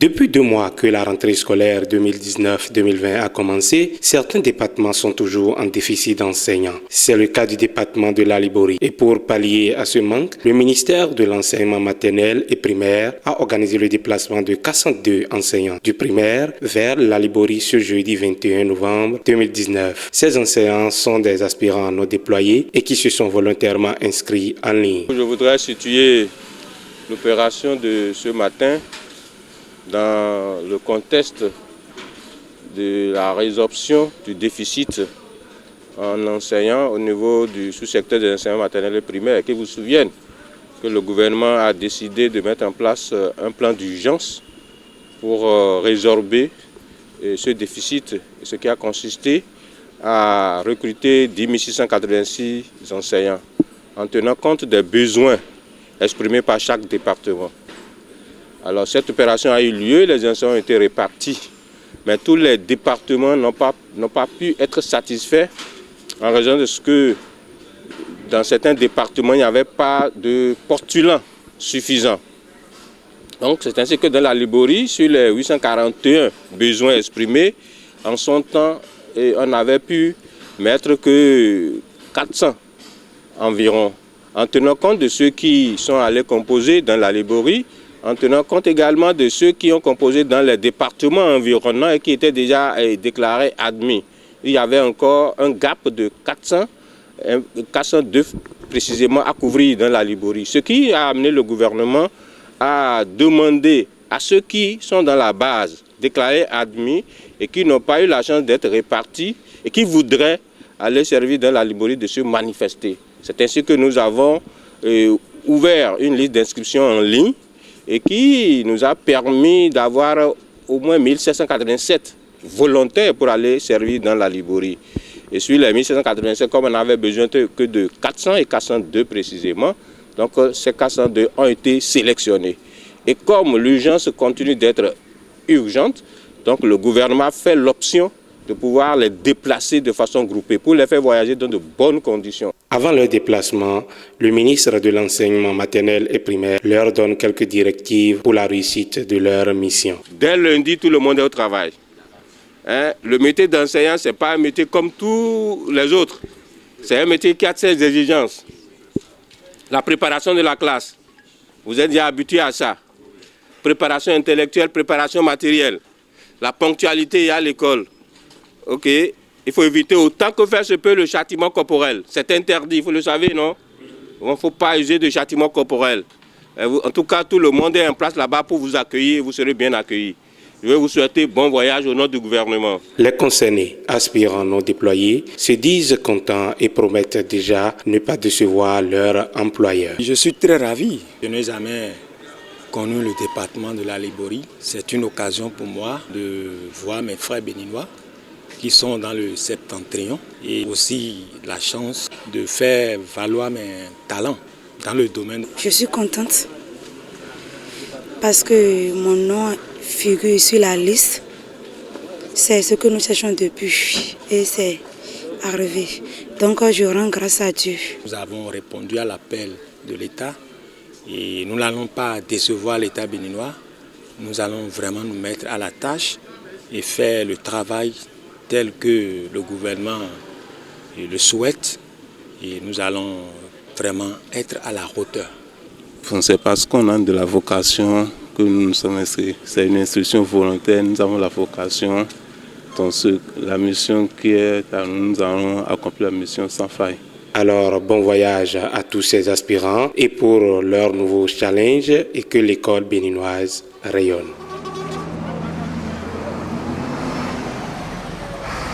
Depuis 2 mois que la rentrée scolaire 2019-2020 a commencé, certains départements sont toujours en déficit d'enseignants. C'est le cas du département de la Liborie. Et pour pallier à ce manque, le ministère de l'enseignement maternel et primaire a organisé le déplacement de 402 enseignants du primaire vers la Liborie ce jeudi 21 novembre 2019. Ces enseignants sont des aspirants non déployés et qui se sont volontairement inscrits en ligne. Je voudrais situer l'opération de ce matin dans le contexte de la résorption du déficit en enseignants au niveau du sous-secteur des enseignements maternels et primaires. Qu'il vous souvienne que le gouvernement a décidé de mettre en place un plan d'urgence pour résorber ce déficit, ce qui a consisté à recruter 10 686 enseignants en tenant compte des besoins exprimés par chaque département. Alors cette opération a eu lieu, les enseignants ont été répartis, mais tous les départements n'ont pas pu être satisfaits en raison de ce que dans certains départements il n'y avait pas de postulants suffisants. Donc c'est ainsi que dans la Liborie, sur les 841 besoins exprimés, en son temps, on avait pu mettre que 400 environ, en tenant compte de ceux qui sont allés composer dans la Liborie, en tenant compte également de ceux qui ont composé dans les départements environnants et qui étaient déjà déclarés admis. Il y avait encore un gap de 402 précisément à couvrir dans la Liborie. Ce qui a amené le gouvernement à demander à ceux qui sont dans la base, déclarés admis et qui n'ont pas eu la chance d'être répartis et qui voudraient aller servir dans la Liborie de se manifester. C'est ainsi que nous avons ouvert une liste d'inscription en ligne et qui nous a permis d'avoir au moins 1787 volontaires pour aller servir dans la Liborie. Et sur les 1787, comme on n'avait besoin que de 400 et 402 précisément, donc ces 402 ont été sélectionnés. Et comme l'urgence continue d'être urgente, donc le gouvernement a fait l'option de pouvoir les déplacer de façon groupée pour les faire voyager dans de bonnes conditions. Avant leur déplacement, le ministre de l'enseignement maternel et primaire leur donne quelques directives pour la réussite de leur mission. Dès lundi, tout le monde est au travail. Le métier d'enseignant, ce n'est pas un métier comme tous les autres. C'est un métier qui a ses exigences. La préparation de la classe, vous êtes déjà habitué à ça. Préparation intellectuelle, préparation matérielle. La ponctualité à l'école. Ok, il faut éviter autant que faire se peut le châtiment corporel. C'est interdit, vous le savez, non? Il ne faut pas user de châtiment corporel. En tout cas, tout le monde est en place là-bas pour vous accueillir et vous serez bien accueillis. Je vais vous souhaiter bon voyage au nom du gouvernement. Les concernés, aspirants non déployés, se disent contents et promettent déjà ne pas décevoir leur employeur. Je suis très ravi. Je n'ai jamais connu le département de la Liborie. C'est une occasion pour moi de voir mes frères béninois qui sont dans le septentrion et aussi la chance de faire valoir mes talents dans le domaine. Je suis contente parce que mon nom figure sur la liste. C'est ce que nous cherchons depuis et c'est arrivé. Donc je rends grâce à Dieu. Nous avons répondu à l'appel de l'État et nous n'allons pas décevoir l'État béninois. Nous allons vraiment nous mettre à la tâche et faire le travail tel que le gouvernement le souhaite et nous allons vraiment être à la hauteur. C'est parce qu'on a de la vocation que nous sommes inscrits. C'est une instruction volontaire, nous avons la vocation. Donc la mission qui est à nous, nous allons accomplir la mission sans faille. Alors, bon voyage à tous ces aspirants et pour leur nouveau challenge et que l'école béninoise rayonne.